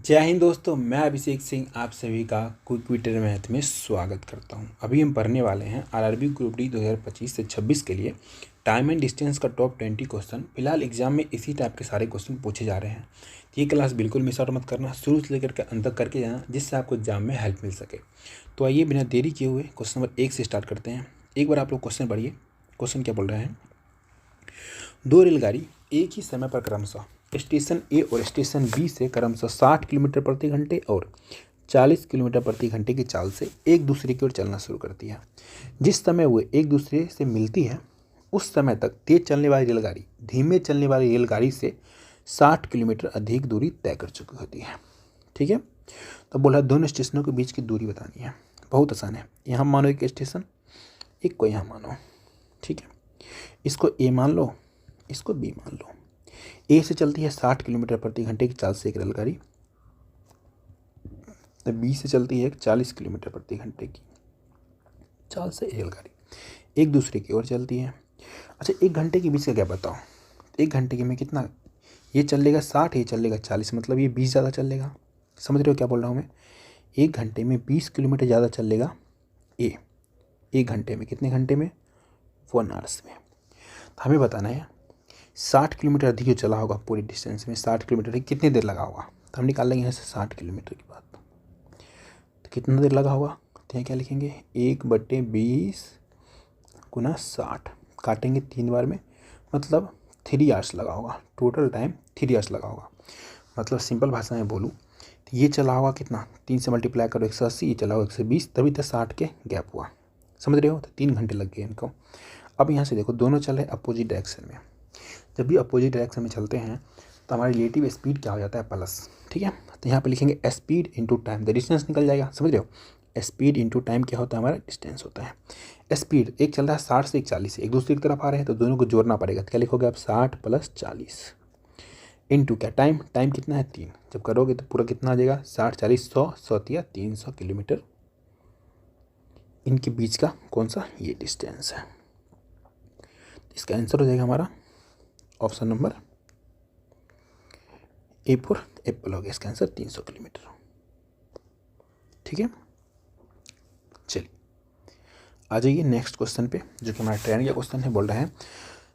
जय हिंद दोस्तों, मैं अभिषेक सिंह आप सभी का क्विक विटर मैथ में स्वागत करता हूं। अभी हम पढ़ने वाले हैं आरआरबी ग्रुप डी 2025 से 26 के लिए टाइम एंड डिस्टेंस का टॉप 20 क्वेश्चन। फिलहाल एग्जाम में इसी टाइप के सारे क्वेश्चन पूछे जा रहे हैं। तो ये क्लास बिल्कुल मिस आउट मत करना, शुरू से लेकर के अंत तक करके जाना, जिससे आपको एग्जाम में हेल्प मिल सके। तो आइए बिना देरी किए हुए क्वेश्चन नंबर 1 से स्टार्ट करते हैं। एक बार आप लोग क्वेश्चन पढ़िए। क्वेश्चन क्या बोल रहे हैं? दो रेलगाड़ी एक ही समय पर क्रमशः स्टेशन ए और स्टेशन बी से क्रमशः 60 किलोमीटर प्रति घंटे और 40 किलोमीटर प्रति घंटे की चाल से एक दूसरे की ओर चलना शुरू करती है। जिस समय वे एक दूसरे से मिलती है उस समय तक तेज चलने वाली रेलगाड़ी धीमे चलने वाली रेलगाड़ी से 60 किलोमीटर अधिक दूरी तय कर चुकी होती है। ठीक है, तो बोला दोनों स्टेशनों के बीच की दूरी बतानी है। बहुत आसान है। यहाँ मानो एक स्टेशन, एक को यहाँ मानो। ठीक है, इसको ए मान लो, इसको बी मान लो। ए से चलती है 60 किलोमीटर प्रति घंटे की चाल से एक रेलगाड़ी, तो बी से चलती है 40 किलोमीटर प्रति घंटे की चाल से एक रेलगाड़ी, एक दूसरे की ओर चलती है। अच्छा, एक घंटे के बीच का क्या बताओ? एक घंटे के में कितना? ये चलेगा 60, ये चलेगा 40, मतलब ये 20 ज़्यादा चलेगा। समझ रहे हो क्या बोल रहा हूँ मैं? एक घंटे में 20 किलोमीटर ज़्यादा चलेगा ए। एक घंटे में कितने घंटे में? 1 आवर्स में। तो हमें बताना है 60 किलोमीटर अधिक जो चला होगा पूरी डिस्टेंस में, 60 किलोमीटर कितनी देर लगा होगा। तो हम निकाल लेंगे यहाँ से 60 किलोमीटर की बात। तो कितना देर लगा होगा? तो यहाँ क्या लिखेंगे? 1/20 गुना 60, काटेंगे 3 बार में, मतलब 3 आवर्स लगा होगा। टोटल टाइम 3 आवर्स लगा होगा। मतलब सिंपल भाषा में बोलूँ तो ये चला होगा कितना? 3 से मल्टीप्लाई करो 180, ये चला होगा 120, तभी तक 60 के गैप हुआ। समझ रहे हो? तो 3 घंटे लग गए इनको। अब यहाँ से देखो, दोनों चल रहे अपोजिट डायरेक्शन में। जब भी अपोजिट डायरेक्शन में चलते हैं तो हमारी रिलेटिव स्पीड क्या हो जाता है? प्लस। ठीक है, तो यहाँ पे लिखेंगे speed into time, the distance निकल जाएगा। समझ रहे हो? स्पीड इंटू टाइम क्या होता है? हमारा डिस्टेंस होता है। स्पीड एक चल रहा है 60 से एक 40 से, एक दूसरे की तरफ आ रहे हैं, तो दोनों को जोड़ना पड़ेगा। तो क्या लिखोगे आप? 60 + 40 इंटू क्या? टाइम। टाइम कितना है? 3। जब करोगे तो पूरा कितना आ जाएगा? 60 40 100, 100 300 किलोमीटर इनके बीच का कौन सा? ये डिस्टेंस है। इसका आंसर हो जाएगा हमारा option number A for Apple हो गया। इसका आंसर 300 किलोमीटर। ठीक है, चलिए आ जाइए नेक्स्ट क्वेश्चन पे, जो कि हमारा ट्रेन का क्वेश्चन है। बोल रहा है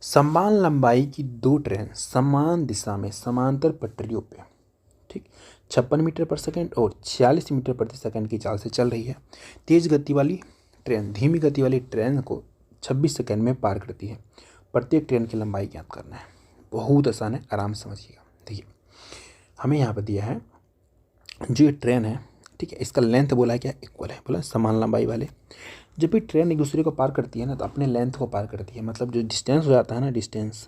समान लंबाई की 2 ट्रेन समान दिशा में समांतर पटरियों पे, ठीक, 56 मीटर पर सेकंड और 46 मीटर प्रति सेकंड की चाल से चल रही है। तेज गति वाली ट्रेन धीमी गति वाली ट्रेन को 26 सेकंड में पार करती है। प्रत्येक ट्रेन की लंबाई ज्ञात करना है। बहुत आसान है, आराम से समझिएगा। देखिए, हमें यहाँ पर दिया है जो ये ट्रेन है, ठीक है, इसका लेंथ बोला है क्या? इक्वल है। बोला समान लंबाई वाले। जब भी ट्रेन एक दूसरे को पार करती है ना, तो अपने लेंथ को पार करती है। मतलब जो डिस्टेंस हो जाता है ना, डिस्टेंस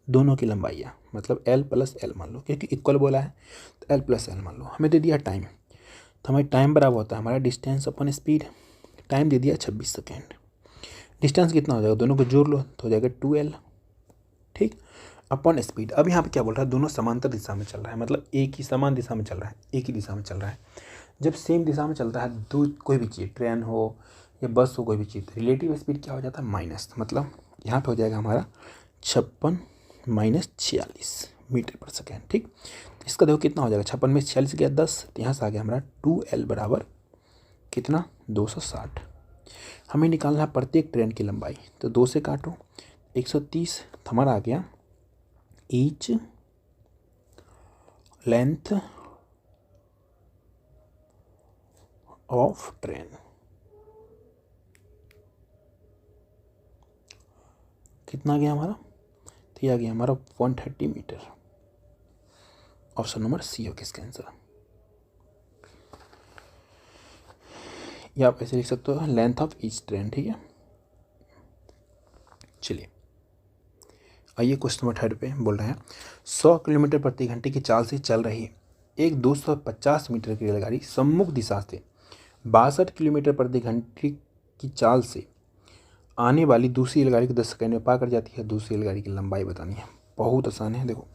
दोनों की लंबाई है, मतलब L + L मान लो, क्योंकि इक्वल बोला है तो L + L मान लो। हमें दे दिया टाइम, तो हमारी टाइम बराबर होता है हमारा डिस्टेंस अपन स्पीड। टाइम दे दिया 26 सेकेंड। डिस्टेंस कितना हो जाएगा? दोनों को जोड़ लो तो हो जाएगा 2L, ठीक, अपॉन स्पीड। अब यहाँ पे क्या बोल रहा है? दोनों समांतर दिशा में चल रहा है, मतलब एक ही समान दिशा में चल रहा है, एक ही दिशा में चल रहा है। जब सेम दिशा में चलता है दो, कोई भी चीज़, ट्रेन हो या बस हो, कोई भी चीज़, रिलेटिव स्पीड क्या हो जाता है? माइनस। मतलब यहाँ पे हो जाएगा हमारा 56 - 46 मीटर पर सेकेंड। ठीक, तो इसका देखो कितना हो जाएगा? 56 में 46 गया 10, तो यहाँ से आ गया हमारा 2L बराबर कितना? 260। हमें निकालना है प्रत्येक ट्रेन की लंबाई, तो 2 से काटो 130, तो हमारा आ गया ईच लेंथ ऑफ ट्रेन। कितना आ गया हमारा? तो ये आ गया हमारा 130 मीटर। ऑप्शन नंबर सी होगा इसका आंसर। या आप ऐसे लिख सकते हो लेंथ ऑफ ईच ट्रेन। ठीक है, चलिए आइए क्वेश्चन नंबर 3 पे। बोल रहे हैं 100 किलोमीटर प्रति घंटे की चाल से चल रही एक 250 मीटर की रेलगाड़ी सम्मुख दिशा से 62 किलोमीटर प्रति घंटे की चाल से आने वाली दूसरी रेलगाड़ी को 10 सेकंड में पार कर जाती है। दूसरी रेलगाड़ी की लंबाई बतानी है। बहुत आसान है। देखो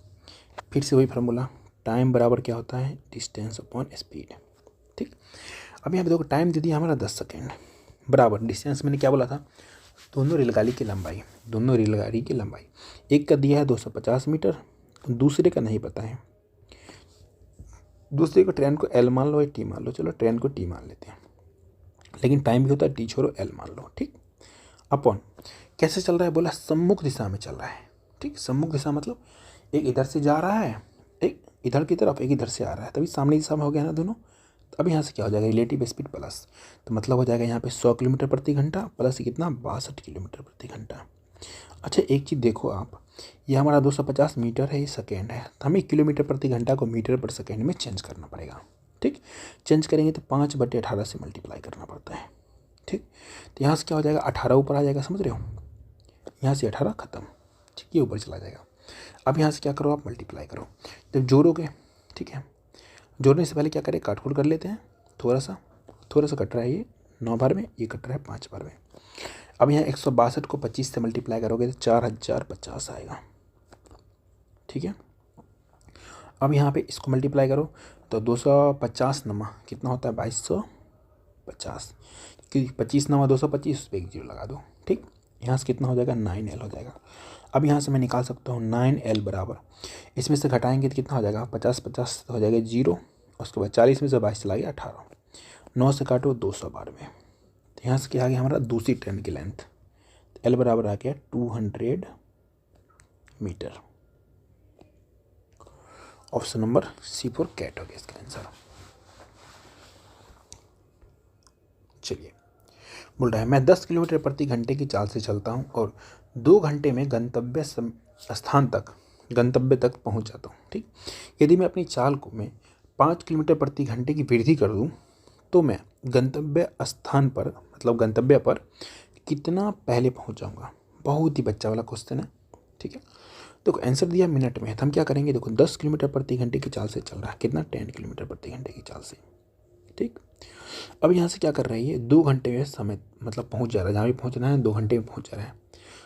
फिर से वही फार्मूला, टाइम बराबर क्या होता है? Distance upon speed. ठीक, अब यहाँ पे देखो टाइम दे दिया हमारा 10 सेकेंड बराबर डिस्टेंस। मैंने क्या बोला था? दोनों रेलगाड़ी की लंबाई, दोनों रेलगाड़ी की लंबाई। एक का दिया है 250 मीटर, दूसरे का नहीं पता है। दूसरे को ट्रेन को एल मान लो या टी मान लो, चलो ट्रेन को टी मान लेते हैं, लेकिन टाइम भी होता है टी छोड़ो एल मान लो, ठीक। अपॉन कैसे चल रहा है, बोला सम्मुख दिशा में चल रहा है, ठीक। सम्मुख दिशा मतलब एक इधर से जा रहा है, एक इधर की तरफ, एक इधर से आ रहा है, तभी सामने दिशा में हो गया ना दोनों। तो अब यहाँ से क्या हो जाएगा, रिलेटिव स्पीड प्लस, तो मतलब हो जाएगा यहाँ पे 100 किलोमीटर प्रति घंटा प्लस कितना 62 किलोमीटर प्रति घंटा। अच्छा एक चीज़ देखो आप, ये हमारा 250 मीटर है, ये सेकेंड है, तो हमें किलोमीटर प्रति घंटा को मीटर पर सेकेंड में चेंज करना पड़ेगा, ठीक। चेंज करेंगे तो 5/18 से मल्टीप्लाई करना पड़ता है, ठीक। तो यहाँ से क्या हो जाएगा, 18 ऊपर आ जाएगा, समझ रहे हो, यहाँ से 18 खत्म, ठीक, ये ऊपर चला जाएगा। अब यहाँ से क्या करो आप, मल्टीप्लाई करो, जब जोड़ोगे, ठीक है, जोड़ने से पहले क्या करें, काट कर लेते हैं, थोड़ा सा कट रहा है, ये 9 बार में, ये कट रहा है 5 बार में। अब यहाँ 162 को 25 से मल्टीप्लाई करोगे तो 4050 आएगा, ठीक है। अब यहाँ पे इसको मल्टीप्लाई करो तो 250 नमा कितना होता है, 2250, क्योंकि 25 नमा 225, उस पर एक जीरो लगा दो, ठीक। यहाँ से कितना हो जाएगा, 9L हो जाएगा। अब यहाँ से मैं निकाल सकता हूँ 9L बराबर, इसमें से घटाएंगे तो कितना हो जाएगा, 50 हो जाएगा जीरो, उसके बाद 40 में से 22 चला गया 18, 9 से काटो 200 बार में, तो यहाँ से क्या आ गया हमारा दूसरी ट्रेन की लेंथ, L बराबर आ गया 200 metre. Option number C4 cat हो गया इसका आंसर। चलिए बोल रहा है, मैं 10 किलोमीटर प्रति घंटे की चाल से चलता हूँ और 2 घंटे में गंतव्य तक पहुँच जाता हूँ, ठीक। यदि मैं अपनी चाल को 5 किलोमीटर प्रति घंटे की वृद्धि कर दूँ तो मैं गंतव्य स्थान पर मतलब गंतव्य पर कितना पहले पहुँच जाऊँगा। बहुत ही बच्चा वाला क्वेश्चन है, ठीक है। देखो आंसर दिया मिनट में, तो हम क्या करेंगे, देखो 10 किलोमीटर प्रति घंटे की चाल से चल रहा है, कितना 10 किलोमीटर प्रति घंटे की चाल से, ठीक। अब यहाँ से क्या कर रही है, 2 घंटे में समय मतलब पहुँच जा रहा है, जहाँ भी पहुँचना है 2 घंटे में पहुँच जा रहा है,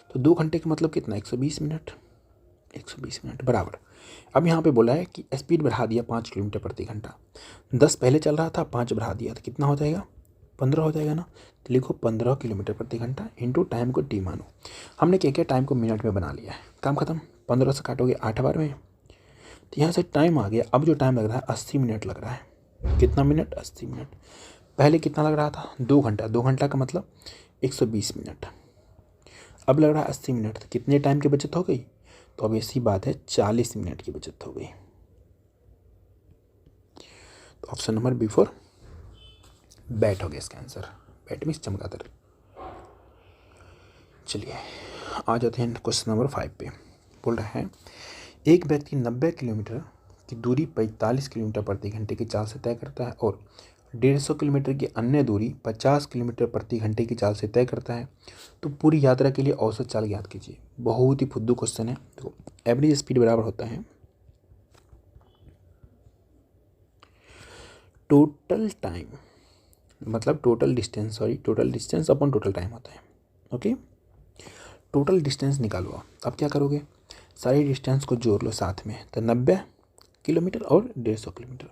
तो 2 घंटे का मतलब कितना 120 मिनट, 120 मिनट बराबर। अब यहाँ पे बोला है कि स्पीड बढ़ा दिया 5 किलोमीटर प्रति घंटा, 10 पहले चल रहा था, 5 बढ़ा दिया तो कितना हो जाएगा, 15 हो जाएगा ना। तो लिखो 15 किलोमीटर प्रति घंटा इंटू टाइम को टी मानो। हमने क्या किया, टाइम को मिनट में बना लिया है, काम खत्म। 15 से काटोगे 8 बार में, तो यहाँ से टाइम आ गया। अब जो टाइम लग रहा है 80 मिनट लग रहा है, कितना मिनट, 80 मिनट। पहले कितना लग रहा था, 2 घंटा, 2 घंटा का मतलब 120 मिनट। अब लग रहा है 80 मिनट, तो कितने टाइम की बचत हो गई, तो अब ऐसी बात है 40 मिनट की बचत हो गई। तो ऑप्शन नंबर B4 बैट हो गया इसका आंसर, बैट मीन्स चमगादड़। चलिए आ जाते हैं क्वेश्चन नंबर 5 पे। बोल रहा है, एक व्यक्ति 90 किलोमीटर की दूरी 45 किलोमीटर प्रति घंटे की चाल से तय करता है और 150 किलोमीटर की अन्य दूरी 50 किलोमीटर प्रति घंटे की चाल से तय करता है, तो पूरी यात्रा के लिए औसत चाल ज्ञात कीजिए। बहुत ही फुद्दू क्वेश्चन है। तो एवरेज स्पीड बराबर होता है टोटल टाइम, मतलब total distance upon total time होता है, ओके। टोटल डिस्टेंस निकालो। अब क्या करोगे, सारी डिस्टेंस को जोड़ लो साथ में, तो 90 किलोमीटर और 150 किलोमीटर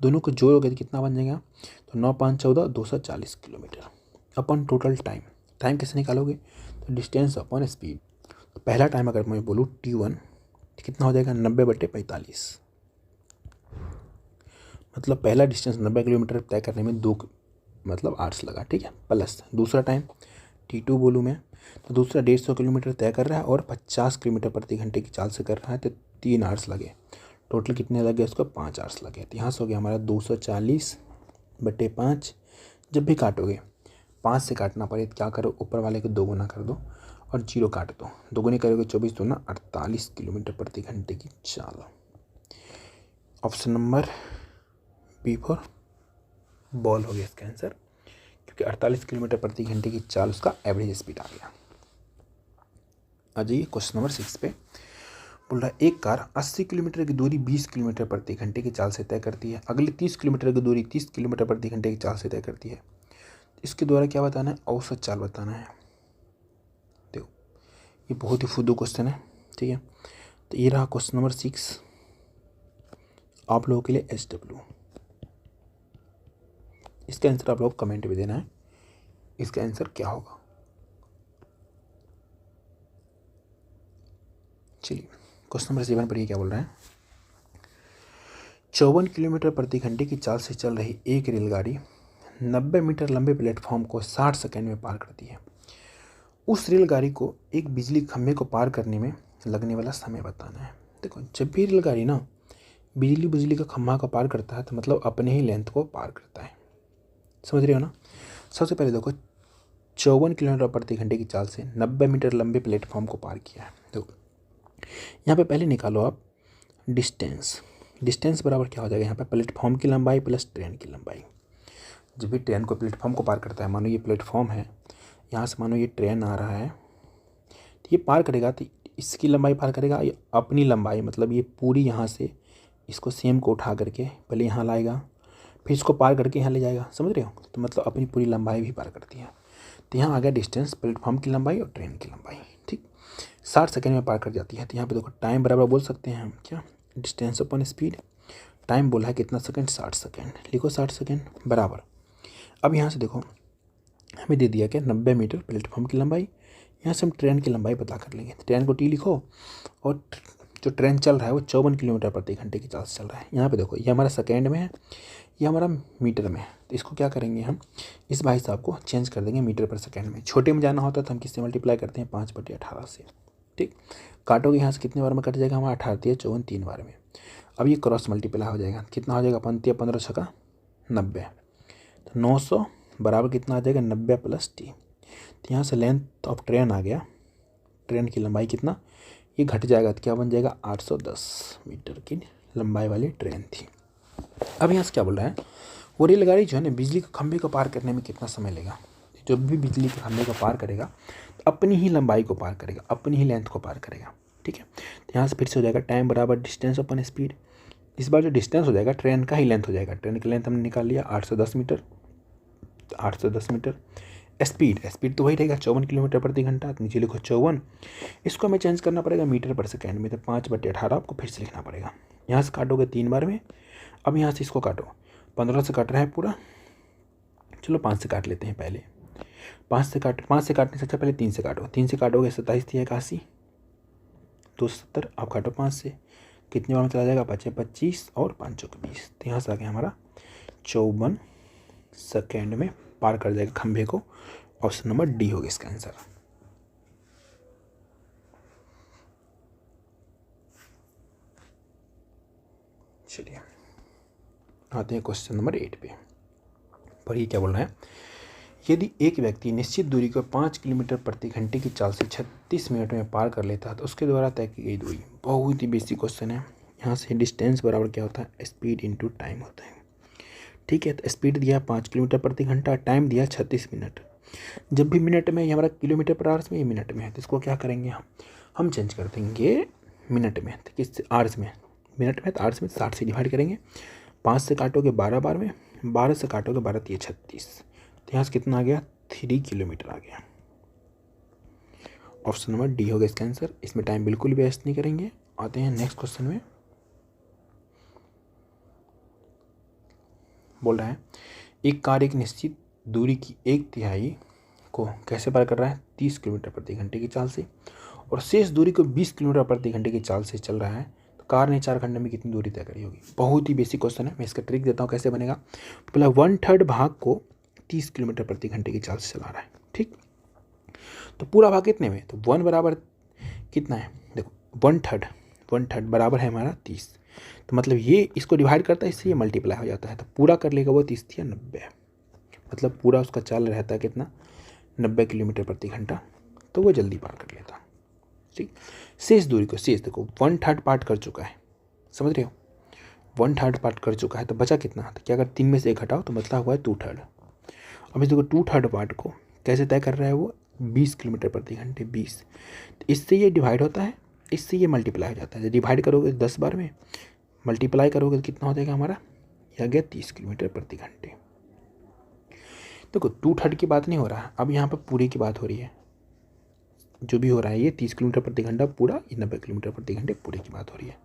दोनों को जोड़ोगे तो कितना बन जाएगा, तो 9 5 14 240 किलोमीटर अपन टोटल टाइम। टाइम कैसे निकालोगे, तो डिस्टेंस अपॉन स्पीड। तो पहला टाइम अगर मैं बोलूँ T1 तो कितना हो जाएगा, 90/45, मतलब पहला डिस्टेंस 90 किलोमीटर तय करने में 2 मतलब आवर्स लगा, ठीक है। प्लस दूसरा टाइम T2 बोलूँ मैं, तो दूसरा 150 किलोमीटर तय कर रहा है और 50 किलोमीटर प्रति घंटे की चाल से कर रहा है, तो 3 आवर्स लगे। टोटल कितने लगे उसको, 5 आवर्स लगे। तो यहाँ से हो गया हमारा 240/5। जब भी काटोगे 5 से काटना पड़े तो क्या करो, ऊपर वाले को 2 गुना कर दो और 0 काट दो, 2 गुने करोगे 24 2 ना 48 किलोमीटर प्रति घंटे की चाल। ऑप्शन नंबर B4 बॉल हो गया इसका आंसर, क्योंकि 48 किलोमीटर प्रति घंटे की चाल उसका एवरेज स्पीड आ गया। आ जाइए क्वेश्चन नंबर 6 पे। बोल रहा है, एक कार 80 किलोमीटर की दूरी 20 किलोमीटर प्रति घंटे की चाल से तय करती है, अगली 30 किलोमीटर की दूरी 30 किलोमीटर प्रति घंटे की चाल से तय करती है। इसके द्वारा क्या बताना है, औसत चाल बताना है। देखो ये बहुत ही फुद्दू क्वेश्चन है, ठीक है। तो ये रहा क्वेश्चन नंबर 6 आप लोगों के लिए SW। इसका आंसर आप लोग कमेंट में देना है, इसका आंसर क्या होगा। चलिए क्वेश्चन नंबर 7 पर ये क्या बोल रहा है, 54 किलोमीटर प्रति घंटे की चाल से चल रही एक रेलगाड़ी 90 मीटर लंबे प्लेटफॉर्म को 60 सेकंड में पार करती है। उस रेलगाड़ी को एक बिजली खंभे को पार करने में लगने वाला समय बताना है। देखो, जब भी रेलगाड़ी ना बिजली का खंभा को पार करता है तो मतलब अपने ही लेंथ को पार करता है। समझ रहे हो ना। सबसे पहले देखो, 54 किलोमीटर प्रति घंटे की चाल से 90 मीटर लंबे प्लेटफॉर्म को पार किया है। देखो यहाँ पे पहले निकालो आप डिस्टेंस बराबर क्या हो जाएगा, यहाँ पे प्लेटफॉर्म की लंबाई प्लस ट्रेन की लंबाई। जब भी ट्रेन को प्लेटफॉर्म को पार करता है, मानो ये प्लेटफॉर्म है, यहाँ से मानो ये ट्रेन आ रहा है, तो ये पार करेगा तो इसकी लंबाई पार करेगा, ये अपनी लंबाई मतलब ये पूरी यहाँ से इसको सेम को उठा करके पहले यहाँ लाएगा, फिर इसको पार करके यहाँ ले जाएगा। समझ रहे हो। तो मतलब अपनी पूरी लंबाई भी पार करती है। तो यहाँ आ गया डिस्टेंस, प्लेटफॉर्म की लंबाई और ट्रेन की लंबाई। ठीक, 60 सेकंड में पार कर जाती है। तो यहाँ पे देखो टाइम बराबर बोल सकते हैं हम क्या, डिस्टेंस अपन स्पीड। टाइम बोला है कितना सेकंड, 60 सेकंड। लिखो 60 सेकंड बराबर। अब यहाँ से देखो हमें दे दिया क्या, 90 मीटर प्लेटफॉर्म की लंबाई। यहाँ से हम ट्रेन की लंबाई पता कर लेंगे। तो ट्रेन को टी लिखो और जो ट्रेन चल रहा है वो 54 किलोमीटर प्रति घंटे की चाल से चल रहा है। यहाँ पे देखो ये हमारा सेकेंड में है, ये हमारा मीटर में है। तो इसको क्या करेंगे हम, इस भाई साहब को चेंज कर देंगे मीटर पर सेकेंड में। छोटे में जाना होता है तो हम किससे मल्टीप्लाई करते हैं, 5/18 से। ठीक, काटोगे यहाँ से कितने बार में कट जाएगा हमारा, 18 × 54 3 बार में। अब ये क्रॉस मल्टीप्लाई हो जाएगा, कितना हो जाएगा, 15 × 90। तो 900 बराबर कितना आ जाएगा, 90 + t। तो यहाँ से लेंथ ऑफ ट्रेन आ गया, ट्रेन की लंबाई कितना, ये घट जाएगा तो क्या बन जाएगा, 810 मीटर की लंबाई वाली ट्रेन थी। अब यहाँ से क्या बोल रहा है, वो रेलगाड़ी जो है ना बिजली के खंभे को पार करने में कितना समय लेगा। जब भी बिजली के खंभे को पार करेगा तो अपनी ही लंबाई को पार करेगा, अपनी ही लेंथ को पार करेगा। ठीक है, तो यहाँ से फिर से हो जाएगा टाइम बराबर डिस्टेंस अपन स्पीड। इस बार जो डिस्टेंस हो जाएगा ट्रेन का ही लेंथ हो जाएगा। ट्रेन की लेंथ हमने निकाल लिया 810 मीटर। 810 मीटर स्पीड तो वही रहेगा 54 किलोमीटर प्रति घंटा। तो नीचे लिखो 54, इसको हमें चेंज करना पड़ेगा मीटर पर सेकेंड में। तो 5/18 आपको फिर से लिखना पड़ेगा। यहाँ से काटोगे 3 बार में। अब यहाँ से इसको काटो, 15 से काट रहा है पूरा, चलो 5 से काट लेते हैं पहले। 5 से काटने से अच्छा पहले 3 से काटो। 3 से काटोगे 27 × 81 270। आप काटो 5 से, कितने बार में चला जाएगा, 25 और 5 × 20। तो यहाँ से आ गया हमारा 54 सेकेंड में पार कर जाएगा खंभे को। ऑप्शन नंबर डी होगा इसका आंसर। चलिए आते हैं क्वेश्चन नंबर 8 पे। पढ़िए क्या बोल रहा है, यदि एक व्यक्ति निश्चित दूरी को 5 किलोमीटर प्रति घंटे की चाल से 36 मिनट में पार कर लेता है तो उसके द्वारा तय की गई दूरी। बहुत ही बेसिक क्वेश्चन है। यहाँ से डिस्टेंस बराबर क्या होता है, स्पीड इंटू टाइम होता है। ठीक है, तो स्पीड दिया 5 किलोमीटर प्रति घंटा, टाइम दिया 36 मिनट। जब भी मिनट में, ये हमारा किलोमीटर पर आवर्स में, ये मिनट में है, तो इसको क्या करेंगे हम चेंज कर देंगे मिनट में। तो किस आवर्स में, मिनट में, तो आवर्स में 60 से डिवाइड करेंगे। 5 से काटोगे 12 बार में, 12 से काटोगे 12 × 36। तो यहाँ से कितना आ गया, 3 किलोमीटर आ गया। ऑप्शन नंबर डी होगा इसका आंसर। इसमें टाइम बिल्कुल भी वेस्ट नहीं करेंगे। आते हैं नेक्स्ट क्वेश्चन में। बोल रहा है एक कार एक निश्चित दूरी की 1/3 को कैसे पार कर रहा है, 30 किलोमीटर प्रति घंटे की चाल से, और शेष दूरी को 20 किलोमीटर प्रति घंटे की चाल से चल रहा है। तो कार ने 4 घंटे में कितनी दूरी तय करी होगी। बहुत ही बेसिक क्वेश्चन है। मैं इसका ट्रिक देता हूँ कैसे बनेगा। पहला 1/3 भाग को 30 किलोमीटर प्रति घंटे की चाल से चला रहा है। ठीक, तो पूरा भाग कितने में, तो 1 बराबर कितना है, देखो 1/3 बराबर है हमारा 30। तो मतलब ये इसको डिवाइड करता है, इससे ये मल्टीप्लाई हो जाता है। तो पूरा कर लेगा वो 30 या 90, मतलब पूरा उसका चाल रहता है कितना, 90 किलोमीटर प्रति घंटा। तो वो जल्दी पार कर लेता। ठीक, शेष दूरी को, शेष देखो 1/3 पार्ट कर चुका है, समझ रहे हो, 1/3 पार्ट कर चुका है। तो बचा कितना, तो क्या अगर 3 में से 1 घटाओ तो मतलब हुआ है 2/3। अब इस देखो 2/3 पार्ट को कैसे तय कर रहा है वो, 20 किलोमीटर प्रति घंटे 20। तो इससे ये डिवाइड होता है, इससे ये मल्टीप्लाई हो जाता है। डिवाइड करोगे 10 बार में, मल्टीप्लाई करोगे तो कितना हो जाएगा हमारा, यह आ गया 30 किलोमीटर प्रति घंटे। देखो 2/3 की बात नहीं हो रहा है, अब यहाँ पर पूरे की बात हो रही है। जो भी हो रहा है ये 30 किलोमीटर प्रति घंटा पूरा, ये 90 किलोमीटर प्रति घंटे पूरे की बात हो रही है।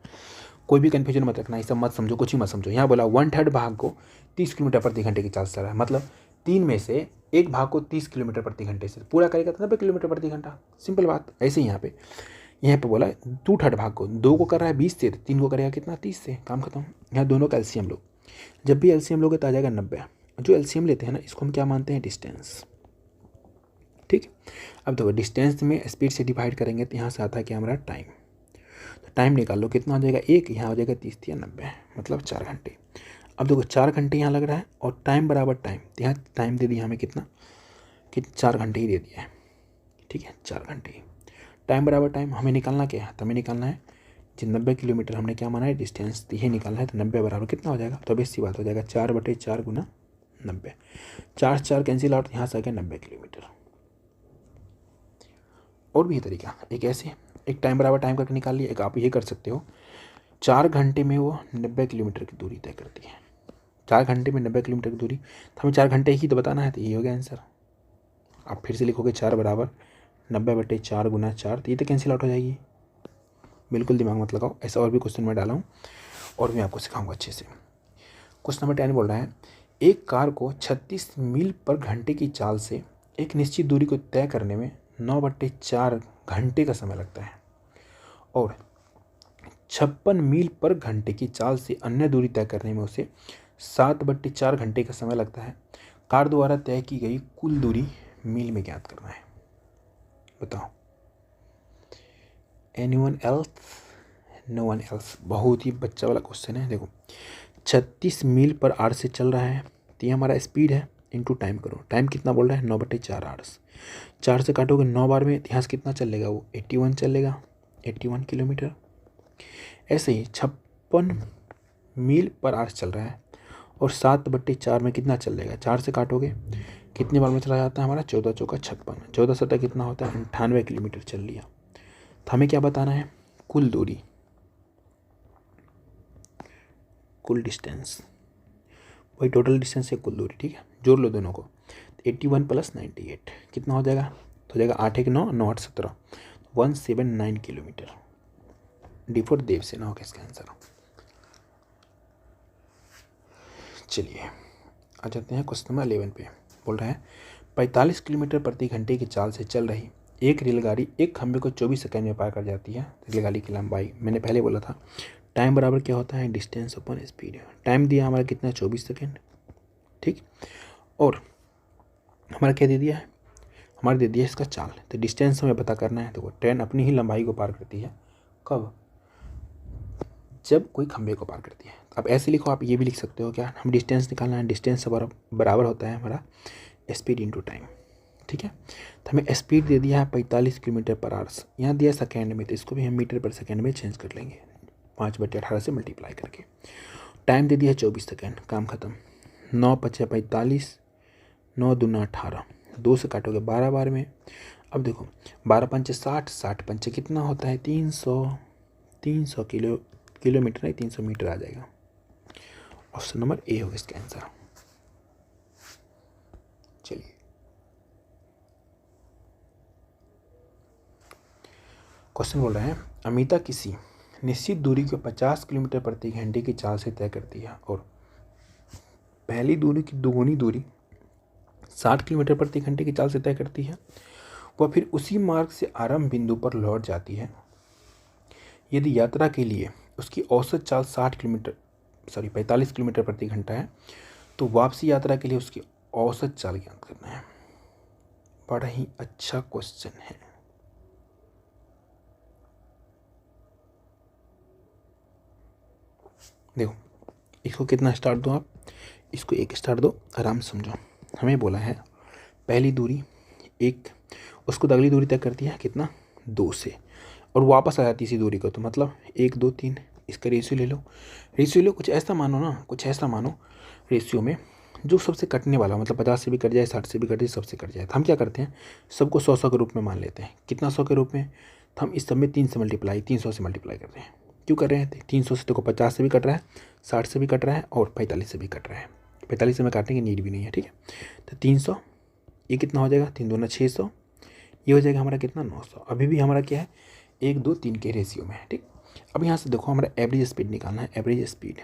कोई भी कन्फ्यूजन मत रखना, ये सब मत समझो, कुछ ही मत समझो। यहाँ बोला 1/3 भाग को 30 किलोमीटर प्रति घंटे की चाल से चल रहा है, मतलब 3 में से 1 भाग को 30 किलोमीटर प्रति घंटे से पूरा करेगा तो 90 किलोमीटर प्रति घंटा। सिंपल बात। ऐसे ही यहाँ पे यहाँ पे बोला 2/3 भाग को, 2 को कर रहा है 20 से, 3 को करेगा कितना 30 से, काम खत्म। यहाँ दोनों का एलसीएम लो, जब भी एलसीएम लोगे तो आ जाएगा 90। जो एलसीएम लेते हैं ना इसको हम क्या मानते हैं, डिस्टेंस। ठीक, अब देखो डिस्टेंस में स्पीड से डिवाइड करेंगे तो यहाँ से आता है क्या हमारा टाइम। तो टाइम निकाल लो, कितना हो जाएगा 1, यहाँ हो जाएगा 30 या 90, मतलब 4 घंटे। अब देखो 4 घंटे यहाँ लग रहा है और टाइम बराबर टाइम, तो यहाँ टाइम दे दिया हमें कितना, कि 4 घंटे ही दे दिया है। ठीक है, 4 घंटे ही। टाइम बराबर टाइम हमें निकालना क्या है, तो हमें निकालना है जो 90 किलोमीटर हमने क्या माना है डिस्टेंस, तो ये निकालना है। तो 90 बराबर कितना हो जाएगा, तो बेसी बात हो जाएगा 4/4 गुना 90, 4 4 कैंसिल आउट, यहाँ से आ गया 90 किलोमीटर। और भी ये तरीका, एक ऐसे एक टाइम बराबर टाइम करके निकाल लिया, एक आप ये कर सकते हो 4 घंटे में वो 90 किलोमीटर की दूरी तय करती है। 4 घंटे में 90 किलोमीटर की दूरी, तो हमें 4 घंटे ही तो बताना है, तो ये हो गया आंसर। आप फिर से लिखोगे 4 बराबर 90/4 गुना 4, तो ये तो कैंसिल आउट हो जाएगी। बिल्कुल दिमाग मत लगाओ, ऐसा और भी क्वेश्चन मैं डाला हूँ और मैं आपको सिखाऊंगा अच्छे से। क्वेश्चन नंबर 10 बोल रहा है, एक कार को 36 मील पर घंटे की चाल से एक निश्चित दूरी को तय करने में 9/4 घंटे का समय लगता है और 56 मील पर घंटे की चाल से अन्य दूरी तय करने में उसे 7/4 घंटे का समय लगता है। कार द्वारा तय की गई कुल दूरी मील में ज्ञात करना है। बताओ। Anyone else? No one else. बहुत ही बच्चा वाला क्वेश्चन है। देखो 36 मील पर आवर से चल रहा है, तो ये हमारा स्पीड है, इनटू टाइम करो। टाइम कितना बोल रहा है, 9/4 आवर्स। 4 से काटोगे 9 बार में, यहाँ से कितना चलेगा वो 81 चलेगा, 81 किलोमीटर। ऐसे ही 56 मील पर आवर्स चल रहा है और 7/4 में कितना चलेगा, 4 से काटोगे कितने बार में चला जाता है हमारा, 14 चौका 56, 14 सतह कितना होता है 98 किलोमीटर चल लिया। तो हमें क्या बताना है, कुल दूरी, कुल डिस्टेंस, वही टोटल डिस्टेंस है कुल दूरी। ठीक है, जोड़ लो दोनों को, 81 + 98 कितना हो जाएगा, तो हो जाएगा 8 1 9 9 8 17, 179 किलोमीटर। D4 देवसेना होगा इसका आंसर। चलिए आ जाते हैं क्वेश्चन नंबर 11 पे। बोल रहा है 45 किलोमीटर प्रति घंटे की चाल से चल रही एक रेलगाड़ी एक खंभे को 24 सेकंड में पार कर जाती है। रेलगाड़ी की लंबाई मैंने पहले बोला था, टाइम बराबर क्या होता है, डिस्टेंस अपॉन स्पीड। टाइम दिया हमारा कितना, 24 सेकंड। ठीक, और हमारा क्या दे दिया है, हमारा दे दिया है इसका चाल। तो डिस्टेंस हमें पता करना है। तो वो ट्रेन अपनी ही लंबाई को पार करती है, कब, जब कोई खंभे को पार करती है। आप ऐसे लिखो, आप ये भी लिख सकते हो क्या, हम डिस्टेंस निकालना है, डिस्टेंस बराबर होता है हमारा स्पीड इंटू टाइम। ठीक है, तो हमें स्पीड दे दिया है 45 किलोमीटर पर आवर्स, यहाँ दिया सेकेंड में, तो इसको भी हम मीटर पर सेकेंड में चेंज कर लेंगे 5/18 से मल्टीप्लाई करके। टाइम दे दिया है 24 सेकेंड, काम खत्म। 9 × 5 = 45, 9 × 2 = 18, 2 से काटोगे 12 बार में। अब देखो 12 × 5 = 60, 60 × 5 कितना होता है 300 किलोमीटर नहीं 300 मीटर आ जाएगा। ऑप्शन नंबर ए होगा इसका आंसर। चलिए क्वेश्चन बोल रहे हैं, अमिता किसी निश्चित दूरी को 50 किलोमीटर प्रति घंटे की चाल से तय करती है और पहली दूरी की दोगुनी दूरी 60 किलोमीटर प्रति घंटे की चाल से तय करती है। वह फिर उसी मार्ग से आरंभ बिंदु पर लौट जाती है। यदि यात्रा के लिए उसकी औसत चाल 45 किलोमीटर प्रति घंटा है, तो वापसी यात्रा के लिए उसकी औसत चाल ज्ञात करना है। बड़ा ही अच्छा क्वेश्चन है। देखो इसको कितना स्टार दो आप, इसको 1 स्टार दो, आराम से समझो। हमें बोला है पहली दूरी 1, उसको अगली दूरी तय करती है कितना 2 से, और वापस आ जाती है इसी दूरी को, तो मतलब 1 2 3, इसका रेशियो ले लो। रेशियो लो, कुछ ऐसा मानो ना, कुछ ऐसा मानो रेशियो में जो सबसे कटने वाला, मतलब 50 से भी कट जाए, 60 से भी कट जाए, सबसे कट जाए। तो हम क्या करते हैं, सबको 100 के रूप में मान लेते हैं। कितना 100 के रूप में, तो हम इस सब में 300 से मल्टीप्लाई करते हैं। क्यों कर रहे हैं, 300 से देखो 50 से भी कट रहा है, 60 से भी कट रहा है और 45 से भी कट रहा है। 45 से में काटने की नीड भी नहीं है। ठीक है, तो 300, ये कितना हो जाएगा 3 दूना 600, ये हो जाएगा हमारा कितना 900। अभी भी हमारा क्या है 1 2 3 के रेशियो में है। ठीक, अब यहाँ से देखो हमारा एवरेज स्पीड निकालना है। Average speed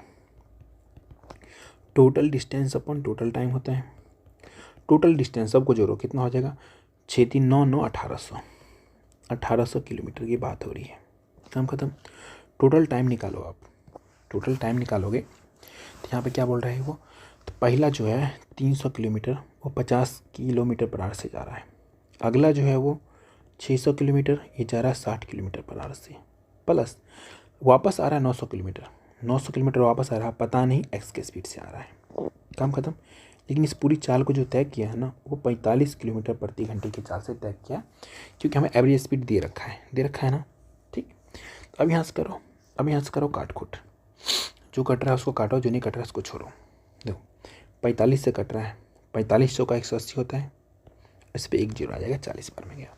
total distance upon total time होता है। टोटल डिस्टेंस सबको जोड़ो कितना हो जाएगा 6 3 9 9 1800, 1800 किलोमीटर की बात हो रही है। काम खत्म। टोटल टाइम निकालो आप, टोटल टाइम निकालोगे तो यहाँ पे क्या बोल रहा है वो, तो पहला जो है 300 किलोमीटर वो 50 किलोमीटर पर आवर से जा रहा है। अगला जो है वो 600 किलोमीटर, ये जा रहा है 60 किलोमीटर पर आवर से, प्लस वापस आ रहा है 900 किलोमीटर, 900 किलोमीटर वापस आ रहा है, पता नहीं एक्स के स्पीड से आ रहा है। काम खत्म। लेकिन इस पूरी चाल को जो तय किया है ना, वो 45 किलोमीटर प्रति घंटे की चाल से तय किया, क्योंकि हमें एवरेज स्पीड दे रखा है ना। ठीक, तो अब यहाँ से करो, अब यहाँ से करो काट खुट, जो कट रहा है उसको काटो, जो नहीं कट रहा है उसको छोड़ो। देखो 45 से कट रहा है, 45 100 का 180 होता है, इस पर 1 0 आ जाएगा, 40 बार में गया।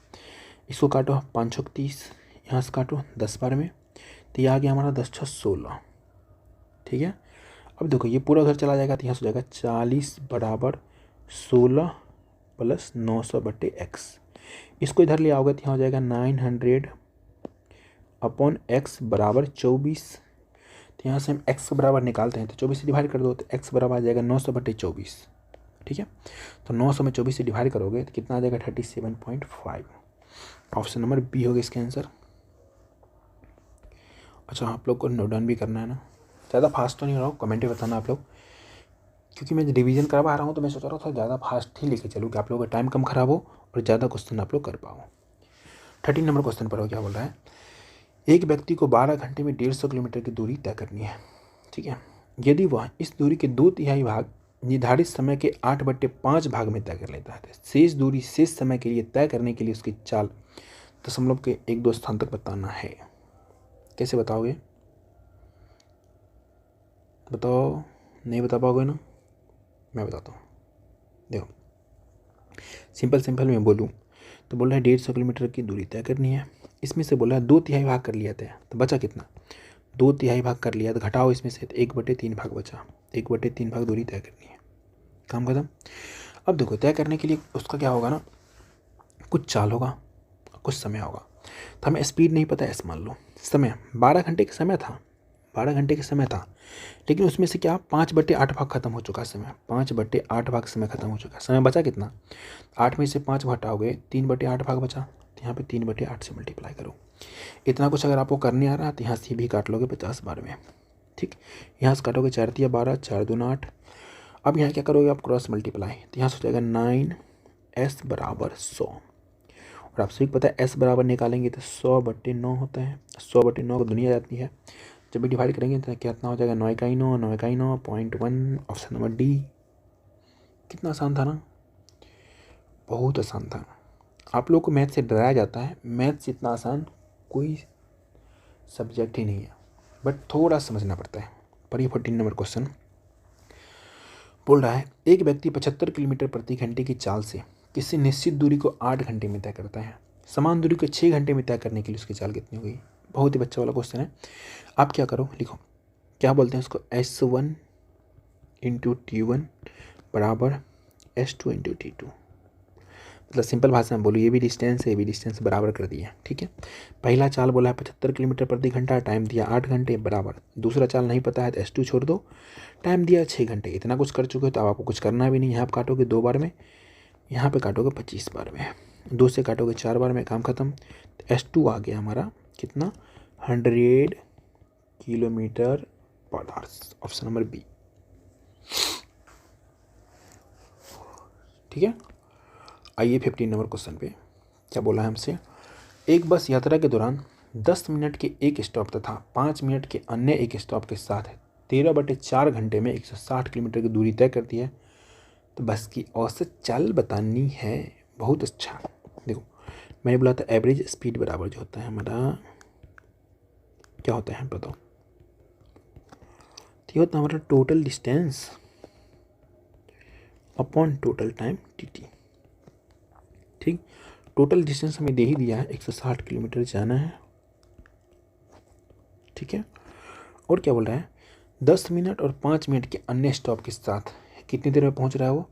इसको काटो 5 6 30, यहाँ से काटो 10 बार में, तो ये आ गया हमारा 10 6 16। ठीक है, अब देखो ये पूरा घर चला जाएगा तो यहाँ से हो जाएगा 40 बराबर 16 प्लस 900 बटे एक्स। इसको इधर ले आओगे तो यहाँ हो जाएगा 900 अपॉन एक्स बराबर 24। तो यहाँ से हम एक्स के बराबर निकालते हैं तो 24 से डिवाइड कर दो, तो एक्स बराबर आ जाएगा 900 बटे 24। ठीक है, तो 900 में 24 से डिवाइड करोगे तो कितना आ जाएगा 37.5। ऑप्शन नंबर बी होगा इसका आंसर। अच्छा, आप लोग को नोट डाउन भी करना है ना, ज़्यादा फास्ट तो नहीं हो रहा हूँ, कमेंट में बताना आप लोग, क्योंकि मैं रिवीजन करवा रहा हूँ तो मैं सोच रहा था ज़्यादा फास्ट ही लेके चलूँ कि आप लोगों का टाइम कम खराब हो और ज़्यादा क्वेश्चन आप लोग कर पाओ। 13 नंबर क्वेश्चन पर हो, क्या बोल रहा है, एक व्यक्ति को 12 घंटे में 150 किलोमीटर की दूरी तय करनी है। ठीक है, यदि वह इस दूरी के 2/3 भाग निर्धारित समय के 8/5 भाग में तय कर लेता है, शेष दूरी शेष समय के लिए तय करने के लिए उसकी चाल दशमलव के 1-2 स्थान तक बताना है। कैसे बताओगे, बताओ, नहीं बता पाओगे ना, मैं बताता हूँ। देखो सिंपल मैं बोलूँ तो बोल रहा है 150 किलोमीटर की दूरी तय करनी है, इसमें से बोला है 2/3 भाग कर लिया तय, तो बचा कितना, 2/3 भाग कर लिया तो घटाओ इसमें से, तो 1/3 भाग बचा, 1/3 भाग दूरी तय करनी है। काम खत्म। अब देखो तय करने के लिए उसका क्या होगा ना, कुछ चाल होगा, कुछ समय होगा, तो हमें स्पीड नहीं पता है, ऐसे मान लो समय 12 घंटे का समय था, 12 घंटे का समय था, लेकिन उसमें से क्या 5/8 भाग खत्म हो चुका समय, 5/8 भाग समय खत्म हो चुका, समय बचा कितना, 8 में से 5 घटाओगे 3/8 भाग बचा, तो यहाँ पे 3/8 से मल्टीप्लाई करो। इतना कुछ अगर आपको करने आ रहा है तो यहाँ से भी काट लोगे 50 बार में। ठीक, यहाँ से काटोगे 4 3 12, 4 2 8। अब यहाँ क्या करोगे आप, क्रॉस मल्टीप्लाई, तो यहाँ से हो जाएगा 9s बराबर 100। और आपसे भी पता है s बराबर निकालेंगे तो 100/9 होता है, 100/9 को दुनिया जाती है, जब भी डिवाइड करेंगे तो कितना हो जाएगा, 9 इकाई 9, 9 इकाई 9, 0.1। Option number D. कितना आसान था ना, बहुत आसान था। आप लोग को मैथ से डराया जाता है, मैथ से इतना आसान कोई सब्जेक्ट ही नहीं है, बट थोड़ा समझना पड़ता है। पर ये 14 नंबर क्वेश्चन बोल रहा है, एक व्यक्ति 75 किलोमीटर प्रति घंटे की चाल से किसी निश्चित दूरी को 8 घंटे में तय करता है, समान दूरी को 6 घंटे में तय करने के लिए उसकी चाल कितनी होगी। बहुत ही बच्चा वाला क्वेश्चन है। आप क्या करो, लिखो क्या बोलते हैं उसको, S1 × T1 बराबर S2 × T2। मतलब सिंपल भाषा में बोलो, ये भी डिस्टेंस है, ये भी डिस्टेंस बराबर कर दिया। ठीक है, पहला चाल बोला है 75 किलोमीटर प्रति घंटा, टाइम दिया 8 घंटे बराबर, दूसरा चाल नहीं पता है तो S2 छोड़ दो, टाइम दिया 6 घंटे। इतना कुछ कर चुके हो तो अब आपको कुछ करना भी नहीं, यहाँ पर काटोगे 2 बार में, यहाँ पे काटोगे 25 बार में, 2 से काटोगे 4 बार में, काम खत्म। S2 आ गया हमारा कितना, 100 kilometre per hour. Option number B. ठीक है, आइए 15 नंबर क्वेश्चन पे क्या बोला है हमसे, एक बस यात्रा के दौरान 10 मिनट के एक स्टॉप तथा 5 मिनट के अन्य एक स्टॉप के साथ 13/4 घंटे में 160 किलोमीटर की दूरी तय करती है, तो बस की औसत चाल बतानी है। बहुत अच्छा, देखो मैंने बोला था एवरेज स्पीड बराबर जो होता है हमारा, क्या होता है बताओ, तो ये होता है हमारा total distance upon total time T. ठीक, टोटल डिस्टेंस हमें दे ही दिया है, 160 किलोमीटर जाना है। ठीक है, और क्या बोल रहा है, 10 मिनट और 5 मिनट के अन्य स्टॉप के साथ कितनी देर में पहुंच रहा है वो,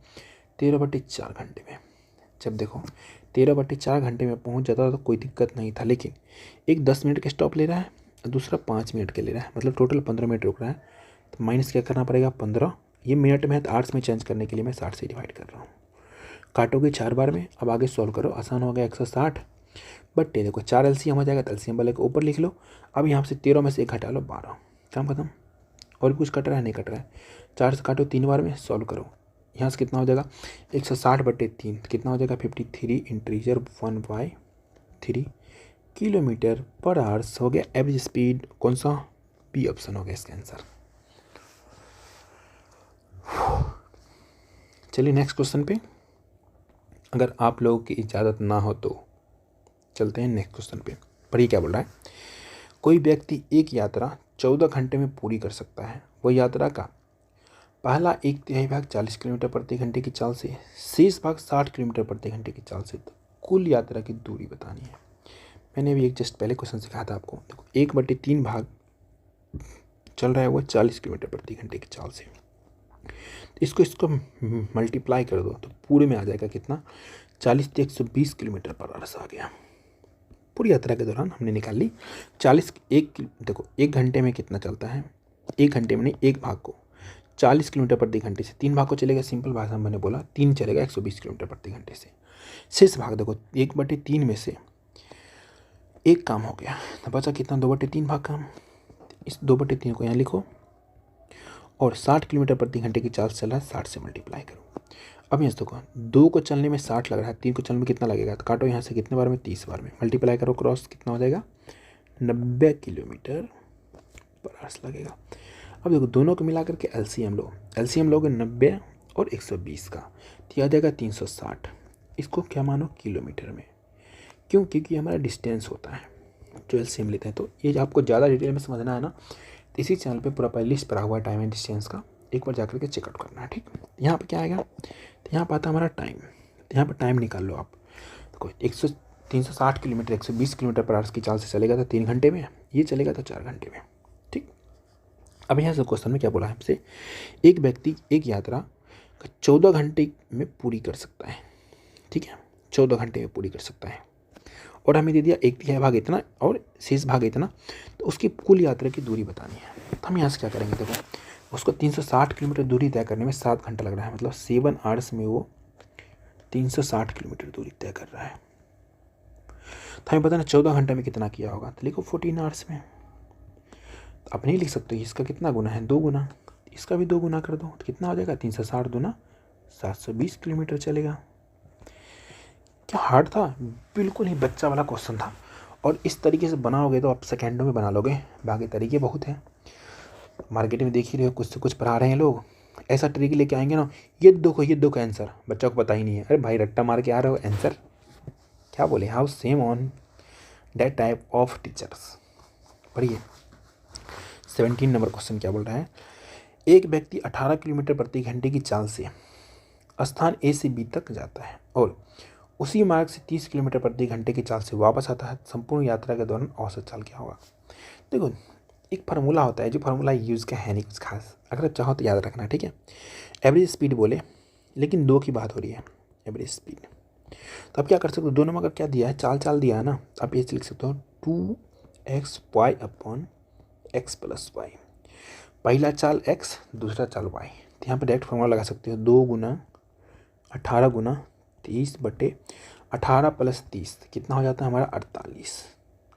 13/4 घंटे में। जब देखो 13/4 घंटे में पहुंच जाता तो कोई दिक्कत नहीं था, लेकिन एक 10 मिनट के स्टॉप ले रहा है और दूसरा 5 मिनट के ले रहा है, मतलब टोटल 15 मिनट रुक रहा है, तो माइनस क्या करना पड़ेगा 15, ये मिनट में है तो आर्ट्स में चेंज करने के लिए मैं 60 से डिवाइड कर रहा हूँ। काटोगे 4 बार में, अब आगे सॉल्व करो, आसान हो गया 160, बट ये देखो 4 LCM हो जाएगा तो LCM वाले को ऊपर लिख लो। अब यहाँ से 13 में से 1 घटा लो 12, काम खत्म। और कुछ कट रहा है? नहीं कट रहा है। 4 से काटो 3 बार में, सॉल्व करो। यहाँ से कितना हो जाएगा 160/3 कितना हो जाएगा 53 इंटीजर 1/3 किलोमीटर पर आवर्स हो गया एवरेज स्पीड। कौन सा? बी ऑप्शन हो गया इसका आंसर। चलिए नेक्स्ट क्वेश्चन पे, अगर आप लोगों की इजाज़त ना हो तो चलते हैं नेक्स्ट क्वेश्चन पे। पढ़िए क्या बोल रहा है। कोई व्यक्ति एक यात्रा 14 घंटे में पूरी कर सकता है। वह यात्रा का पहला 1/3 भाग 40 किलोमीटर प्रति घंटे की चाल से, शेष भाग 60 किलोमीटर प्रति घंटे की चाल से कुल यात्रा की दूरी बतानी है। मैंने भी एक जस्ट पहले क्वेश्चन सिखाया था आपको। देखो 1/3 भाग चल रहा है वो 40 किलोमीटर प्रति घंटे की चाल से, इसको मल्टीप्लाई कर दो तो पूरे में आ जाएगा कितना 40 से 120 किलोमीटर पर आवर्स आ गया। पूरी यात्रा के दौरान हमने निकाल ली 40। देखो 1 घंटे में कितना चलता है, 1 घंटे में नहीं, एक भाग को 40 किलोमीटर प्रति घंटे से 3 भाग को चलेगा। सिंपल भाषा में मैंने बोला 3 चलेगा 120 किलोमीटर प्रति घंटे से। शेष भाग देखो 1/3 में से एक काम हो गया तो बचा कितना 2/3 भाग काम। इस 2/3 को यहाँ लिखो और 60 किलोमीटर प्रति घंटे की चाल चल रहा है, 60 से मल्टीप्लाई करो। अब यहाँ से देखो 2 को चलने में 60 लग रहा है, 3 को चलने में कितना लगेगा तो काटो यहाँ से कितने बार में 30 बार में, मल्टीप्लाई करो क्रॉस कितना हो जाएगा 90 किलोमीटर पर आवर्स लगेगा। अब देखो दोनों को मिला करके LCM लो, LCM लोगे 90 और 120 का तो आ जाएगा 360। इसको क्या मानो किलोमीटर में, क्यों? क्योंकि हमारा डिस्टेंस होता है जो LCM लेते हैं। तो ये आपको ज़्यादा डिटेल में समझना है ना तो इसी चैनल पे पूरा प्लेलिस्ट पड़ा हुआ है टाइम एंड डिस्टेंस का, एक बार जाकर के चेकआउट करना है, ठीक। यहाँ पे क्या आएगा तो यहाँ पर आता है हमारा टाइम, तो यहाँ पर टाइम निकाल लो आप। देखो 360 किलोमीटर 120 किलोमीटर पर आवर्स की चाल से चलेगा तो 3 घंटे में, ये चलेगा तो 4 घंटे में, ठीक। अब यहाँ से क्वेश्चन में क्या बोला है हमसे, एक व्यक्ति एक यात्रा 14 घंटे में पूरी कर सकता है, ठीक है, 14 घंटे में पूरी कर सकता है। और हमें दे दिया 1/3 भाग इतना और शेष भाग इतना, तो उसकी कुल यात्रा की दूरी बतानी है। तो हम यहाँ से क्या करेंगे, देखो उसको 360 किलोमीटर दूरी तय करने में 7 घंटा लग रहा है, मतलब 7 आवर्स में वो 360 किलोमीटर दूरी तय कर रहा है। तो हमें पता ना 14 घंटे में कितना किया होगा, तो लिखो 14 आवर्स में। तो आप नहीं लिख सकते इसका कितना गुना है, 2 गुना, इसका भी 2 गुना कर दो तो कितना हो जाएगा 360 दूना 720 किलोमीटर चलेगा। क्या हार्ड था? बिल्कुल ही बच्चा वाला क्वेश्चन था। और इस तरीके से बनाओगे तो आप सेकेंडों में बना लोगे, बाकी तरीके बहुत हैं। मार्केट में देख ही रहे हो, कुछ से कुछ पढ़ा रहे हैं लोग, ऐसा तरीके लेके आएंगे ना, ये देखो आंसर, बच्चा को पता ही नहीं है, अरे भाई रट्टा मार के आ रहे हो आंसर, क्या बोले, how same on that type of teachers. पढ़िए 17 नंबर क्वेश्चन क्या बोल रहा है, एक व्यक्ति 18 किलोमीटर प्रति घंटे की चाल से स्थान A से B तक जाता है और उसी मार्ग से 30 किलोमीटर प्रति घंटे की चाल से वापस आता है। संपूर्ण यात्रा के दौरान औसत चाल क्या होगा? देखो एक फार्मूला होता है, जो फार्मूला यूज़ का है नहीं कुछ खास, अगर आप चाहो तो याद रखना, ठीक है। एवरेज स्पीड बोले, लेकिन 2 की बात हो रही है, एवरेज स्पीड। तो आप क्या कर सकते हो, दोनों में अगर क्या दिया है, चाल दिया है ना, आप ये लिख सकते हो 2xy/x + y। पहला चाल x, दूसरा चाल y। तो यहाँ पर डायरेक्ट फार्मूला लगा सकते हो, 2 गुना 18 गुना 30/18 + 30 कितना हो जाता है हमारा 48।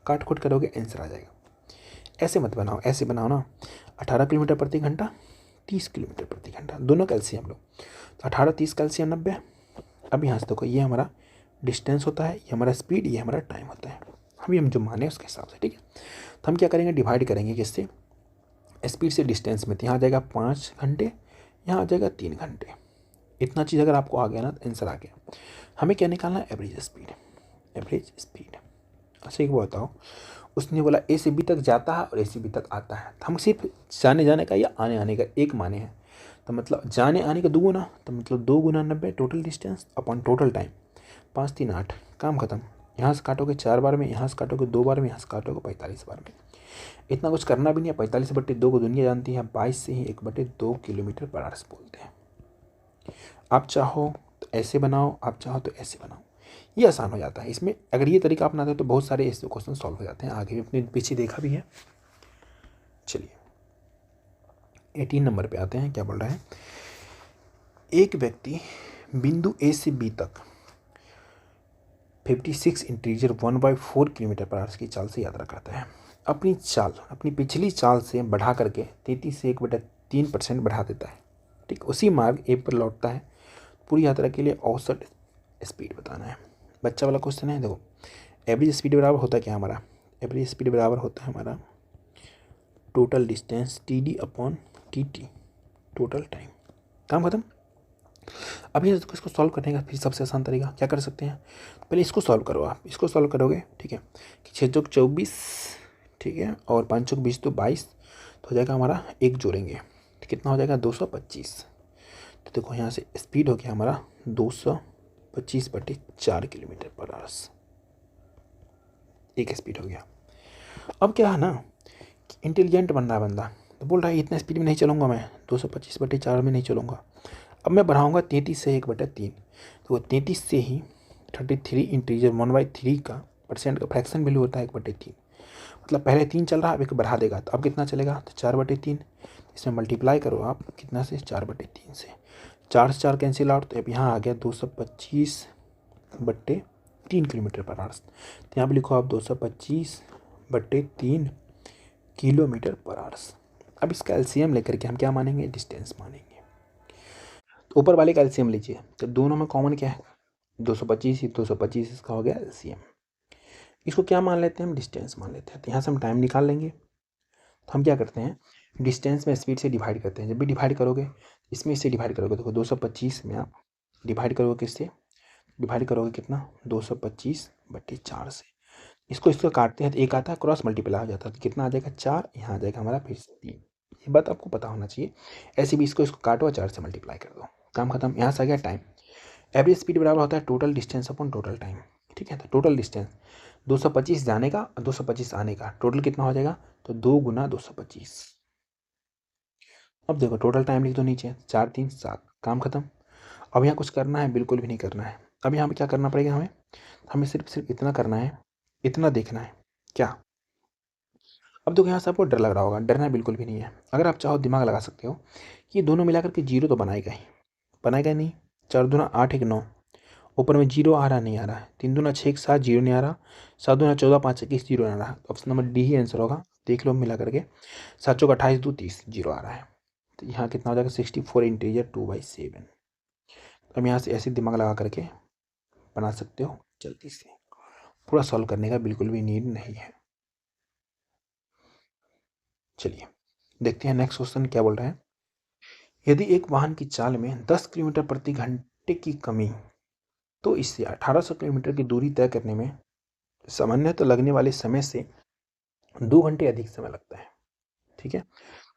काट खोट करोगे आंसर आ जाएगा। ऐसे मत बनाओ, ऐसे बनाओ ना, 18 किलोमीटर प्रति घंटा 30 किलोमीटर प्रति घंटा, दोनों का LCM लो, तो 18 30 का LCM 90। अब यहाँ से देखो ये हमारा डिस्टेंस होता है, ये हमारा स्पीड, ये हमारा टाइम होता है, हम जो माने उसके हिसाब से, ठीक है। तो हम क्या करेंगे, डिवाइड करेंगे किससे, स्पीड से डिस्टेंस में। तो यहाँ आ जाएगा 5 घंटे, यहाँ आ जाएगा 3 घंटे। इतना चीज़ अगर आपको आ गया ना तो आंसर आ गया। हमें क्या निकालना है, एवरेज स्पीड, एवरेज स्पीड। अच्छा एक बताओ, उसने बोला A से B तक जाता है और A से B तक आता है, तो हम सिर्फ जाने का या आने का एक माने हैं, तो मतलब जाने आने का 2 गुना, तो मतलब 2 गुना 90 total distance upon total time, 5 3 8, काम खत्म। यहाँ से काटोगे 4 बार में, यहाँ से काटोगे 2 बार में, यहाँ से काटोगे 45 बार में। इतना कुछ करना भी नहीं है, 45/2 को दुनिया जानती है, 22 से ही 1/2 किलोमीटर पर आवर्स बोलते हैं। आप चाहो तो ऐसे बनाओ, आप चाहो तो ऐसे बनाओ, ये आसान हो जाता है। इसमें अगर ये तरीका अपनाते हो तो बहुत सारे ऐसे क्वेश्चन सॉल्व हो जाते हैं। आगे भी अपने पीछे देखा भी है। चलिए 18 नंबर पे आते हैं, क्या बोल रहा है, एक व्यक्ति बिंदु A से B तक 56 इंटीजर 1/4 किलोमीटर पर आवर्स की चाल से यात्रा करता है। अपनी पिछली चाल से बढ़ा करके 33 से 1/3% बढ़ा देता है। ठीक, उसी मार्ग ए पर लौटता है। पूरी यात्रा के लिए औसत स्पीड बताना है। बच्चा वाला क्वेश्चन है। देखो, एवरेज स्पीड बराबर होता है क्या हमारा? एवरेज स्पीड बराबर होता है हमारा total distance TD/TT, total time. काम खत्म। अभी इसको सॉल्व करने का फिर सबसे आसान तरीका क्या कर सकते हैं? पहले इसको सॉल्व करो। आप इसको सॉल्व करोगे, ठीक है, कि 6 चौक 24, ठीक है, और 5 चौक 20 तो 22, तो हो जाएगा हमारा, एक जोड़ेंगे तो कितना हो जाएगा? 225। तो देखो यहाँ से स्पीड हो गया हमारा 225/4 किलोमीटर पर आवर्स, एक स्पीड हो गया। अब क्या है ना, इंटेलिजेंट बन रहा है बंदा, तो बोल रहा है इतना स्पीड में नहीं चलूँगा मैं, 225/4 में नहीं चलूँगा। अब मैं बढ़ाऊँगा 33 से 1/3, तो वो 33 से ही 33 इंटीजर 1/3 का परसेंट का फ्रैक्शन वैल्यू होता है 1/3। मतलब पहले 3 चल रहा है, अब एक बढ़ा देगा, तो अब कितना चलेगा? तो 4/3। इसमें मल्टीप्लाई करो आप, कितना से? 4/3 से। 4 से 4 कैंसिल आउट, तो अब यहाँ आ गया 225/3 किलोमीटर पर आवर्स। तो यहाँ पर लिखो आप 225/3 किलोमीटर पर आवर्स। अब इसका एलसीएम लेकर के हम क्या मानेंगे? डिस्टेंस मानेंगे। तो ऊपर वाले का एलसीएम लीजिए, तो दोनों में कॉमन क्या है? 225 ही 225, इसका हो गया एलसीएम। इसको क्या मान लेते हैं हम? डिस्टेंस मान लेते हैं। तो यहाँ से हम टाइम निकाल लेंगे। तो हम क्या करते हैं? डिस्टेंस में स्पीड से डिवाइड करते हैं। जब भी डिवाइड करोगे, इसमें इससे डिवाइड करोगे, देखो 225 में आप डिवाइड करोगे, किससे डिवाइड करोगे? कितना? 225/4 से। इसको काटते हैं तो एक आता है, क्रॉस मल्टीप्लाई हो जाता है, तो कितना आ जाएगा? 4। यहाँ आ जाएगा हमारा फिर से 3। ये बात आपको पता होना चाहिए। ऐसे भी इसको काटो, 4 से मल्टीप्लाई कर दो, काम खत्म। यहाँ से आ गया टाइम। एवरेज स्पीड बराबर होता है total distance upon total time. ठीक है, तो टोटल डिस्टेंस 225 जाने का और 225 आने का, टोटल कितना हो जाएगा? तो 2 × 225। अब देखो टोटल टाइम लिख दो नीचे, 4 3 7, काम खत्म। अब यहाँ कुछ करना है? बिल्कुल भी नहीं करना है। अब यहाँ पे क्या करना पड़ेगा हमें सिर्फ इतना करना है, इतना देखना है क्या। अब देखो यहाँ से आपको डर लग रहा होगा, डरना बिल्कुल भी नहीं है। अगर आप चाहो दिमाग लगा सकते हो कि ये दोनों मिलाकर के जीरो तो बनाएगा ही, बनाएगा नहीं। 4 दूना 8 1 9, ऊपर में जीरो आ रहा नहीं आ रहा है। 3 दूना 6 7, जीरो नहीं आ रहा। 7 दूना 14 5 21, जीरो नहीं आ रहा। तो ऑप्शन नंबर डी ही आंसर होगा। देख लो मिला करके, 7 चौक 28 2 30, जीरो आ रहा है। तो यहाँ कितना हो जाएगा? 64 इंटीजर 2/7। अब यहाँ से ऐसे दिमाग लगा करके बना सकते हो जल्दी से। पूरा सॉल्व करने का बिल्कुल भी नीड नहीं है। चलिए देखते हैं नेक्स्ट क्वेश्चन क्या बोल रहा है। यदि एक वाहन की चाल में 10 किलोमीटर प्रति घंटे की कमी, तो इससे 1800 किलोमीटर की दूरी तय करने में सामान्यतः लगने वाले समय से 2 घंटे अधिक समय लगता है। ठीक है,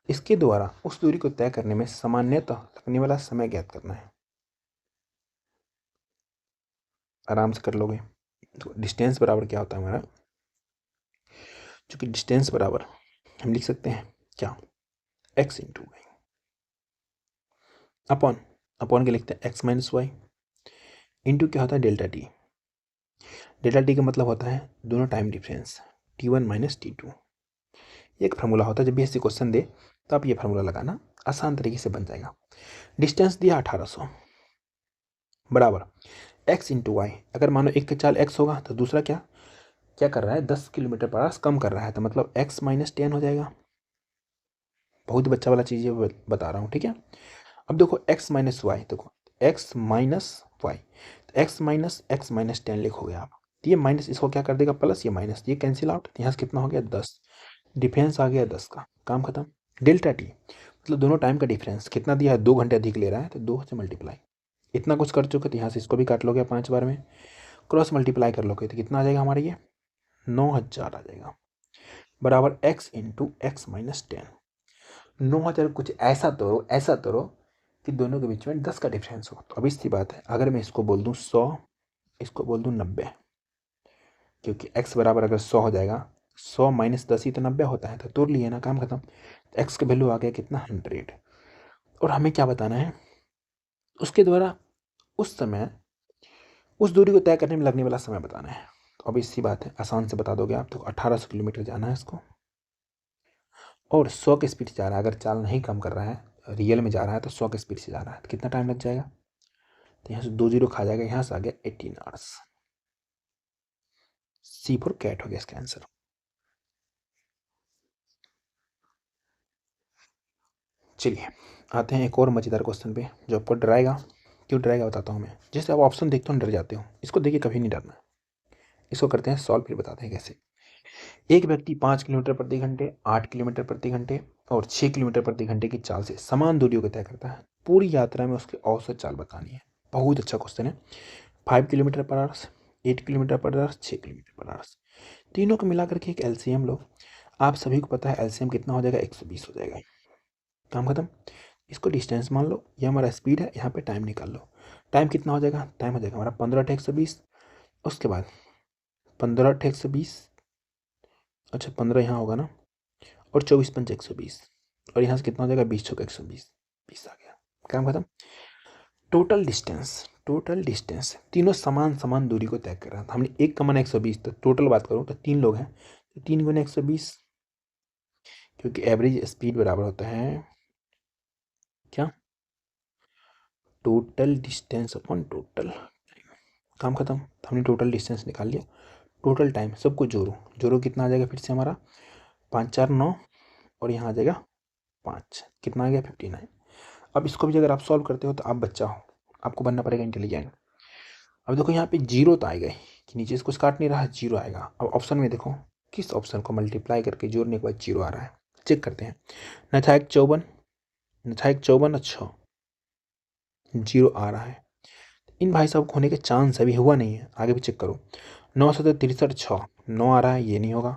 इसके द्वारा उस दूरी को तय करने में सामान्यतः लगने वाला समय ज्ञात करना है। आराम से कर लोगे। तो डिस्टेंस बराबर क्या होता है हमारा? चूंकि डिस्टेंस बराबर हम लिख सकते हैं क्या? x × y अपॉन के लिखते हैं x - y इंटू क्या होता है? Delta T. डेल्टा टी का मतलब होता है दोनों टाइम डिफरेंस, T1 - T2। एक फार्मूला होता है, जब भी ऐसे क्वेश्चन दे तो आप ये फार्मूला लगाना, आसान तरीके से बन जाएगा। डिस्टेंस दिया 1800 बराबर x × y। अगर मानो एक का चाल x होगा तो दूसरा क्या क्या कर रहा है? 10 किलोमीटर पर आवर्स कम कर रहा है, तो मतलब x - 10 हो जाएगा। बहुत बच्चा वाला चीज़ बता रहा हूँ, ठीक है। अब देखो x - y, देखो x - y, तो x - x - 10 लिखोगे आप। तो ये माइनस इसको क्या कर देगा? प्लस, ये माइनस, ये कैंसिल आउट। यहाँ से कितना हो गया? 10। डिफरेंस आ गया 10 का, काम खत्म। डेल्टा टी मतलब दोनों टाइम का डिफरेंस कितना दिया है? 2 घंटे अधिक ले रहा है, तो 2 से मल्टीप्लाई। इतना कुछ कर चुके तो यहाँ से इसको भी काट लोगे 5 बार में, क्रॉस मल्टीप्लाई कर लोगे तो कितना आ जाएगा हमारा? ये 9000 आ जाएगा, बराबर x × x - 10। 9000 कुछ ऐसा तो कि दोनों के बीच में 10 का डिफरेंस हो। तो अभी सी बात है, अगर मैं इसको बोल दूँ 100, इसको बोल दूँ 90, क्योंकि x बराबर अगर 100 हो जाएगा, 100 - 10 ही तो 90 होता है, तो तोड़ लिए ना, काम खत्म। तो x का वैल्यू आ गया कितना? 100। और हमें क्या बताना है? उसके द्वारा उस दूरी को तय करने में लगने वाला समय बताना है। तो अभी इसी बात है, आसान से बता दोगे आप। तो 1800 किलोमीटर जाना है इसको, और 100 की स्पीड से जा रहा है। अगर चाल नहीं कम कर रहा है, रियल में जा रहा है, तो 100 की स्पीड से जा रहा है, तो कितना टाइम लग जाएगा? तो यहाँ से 2 जीरो खा जाएगा, यहाँ से आ गया 18 आवर्स। सी फॉर कैट हो गया इसका आंसर। चलिए आते हैं एक और मज़ेदार क्वेश्चन पे जो आपको डराएगा। क्यों डराएगा बताता हूँ मैं। जैसे आप ऑप्शन देखते हो डर जाते हो, इसको देखिए कभी नहीं डरना। इसको करते हैं सॉल्व, फिर बताते हैं कैसे। एक व्यक्ति 5 किलोमीटर प्रति घंटे, 8 किलोमीटर प्रति घंटे और 6 किलोमीटर प्रति घंटे की चाल से समान दूरियों को तय करता है। पूरी यात्रा में उसकी औसत चाल बतानी है। बहुत अच्छा क्वेश्चन है। 5 किलोमीटर पर आवर्स, 8 किलोमीटर पर आवर्स, 6 किलोमीटर पर आवर्स, तीनों को मिला करके एक एलसीएम लो। आप सभी को पता है एलसीएम कितना हो जाएगा, 120 हो जाएगा। काम खत्म। इसको डिस्टेंस मान लो, ये हमारा स्पीड है, यहाँ पे टाइम निकाल लो। टाइम कितना हो जाएगा, टाइम हो जाएगा हमारा 15/120। उसके बाद 15/120, अच्छा 15 यहाँ होगा ना, और 24×120, और यहाँ से कितना हो जाएगा, 20×120, 20 आ गया। काम खत्म। टोटल डिस्टेंस तीनों समान समान दूरी को तय कर रहा था। हमने एक का मन 120, तो टोटल बात करूँ तो 3 लोग हैं, तो 3 × 120, क्योंकि एवरेज स्पीड बराबर होता है क्या, टोटल डिस्टेंस अपॉन टोटल। काम खत्म। तो हमने टोटल डिस्टेंस निकाल लिया। टोटल टाइम सबको जोड़ो, जोड़ो कितना आ जाएगा फिर से हमारा, 5×4=9, और यहाँ आ जाएगा 5, कितना आ गया 59। अब इसको भी अगर आप सॉल्व करते हो तो आप बच्चा हो, आपको बनना पड़ेगा इंटेलिजेंट। अब देखो यहाँ पे जीरो तो आएगा ही, कि नीचे से कुछ काट नहीं रहा है, जीरो आएगा। अब ऑप्शन में देखो किस ऑप्शन को मल्टीप्लाई करके जोड़ने के बाद जीरो आ रहा है, चेक करते हैं। नथाइक 54, नथाइक 54 अच्छा जीरो आ रहा है। इन भाई साहब को होने के चांस अभी हुआ नहीं है, आगे भी चेक करो। 9×7=63, 6 9 आ रहा है, ये नहीं होगा।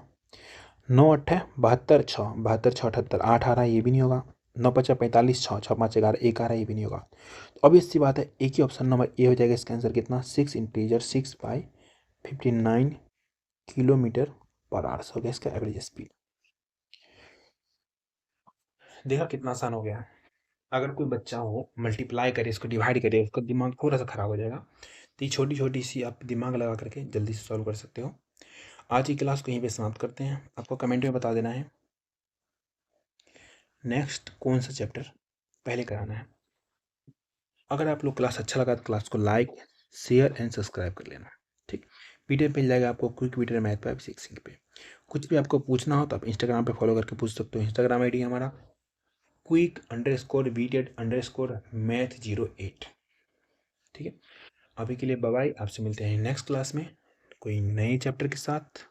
9×8=72, 6 72×6=78, 8 आ रहा है, ये भी नहीं होगा। 9×5=45, 6 6×5=11, 1 आ रहा है, ये भी नहीं होगा। तो obvious सी बात है, एक ही ऑप्शन नंबर ए हो जाएगा इसका आंसर कितना, 6 इंटीजर 6/59 किलोमीटर पर आवर्स हो गया इसका एवरेज स्पीड। देखा कितना आसान हो गया। अगर कोई बच्चा हो मल्टीप्लाई करे, इसको डिवाइड करे, उसका दिमाग थोड़ा सा खराब हो जाएगा। तो ये छोटी छोटी सी आप दिमाग लगा करके जल्दी से सॉल्व कर सकते हो। आज की क्लास को यहीं पे समाप्त करते हैं। आपको कमेंट में बता देना है नेक्स्ट कौन सा चैप्टर पहले कराना है। अगर आप लोग क्लास अच्छा लगा तो क्लास को लाइक, शेयर एंड सब्सक्राइब कर लेना। ठीक, पीडीएफ मिल जाएगा आपको क्विक वीडियो मैथ पे सिक्सिंग पे। कुछ भी आपको पूछना हो तो आप इंस्टाग्राम पे फॉलो करके पूछ सकते हो। इंस्टाग्राम आईडी हमारा quick_VTED_math08। ठीक है, अभी के लिए बाय बाय। आपसे मिलते हैं नेक्स्ट क्लास में कोई नए चैप्टर के साथ।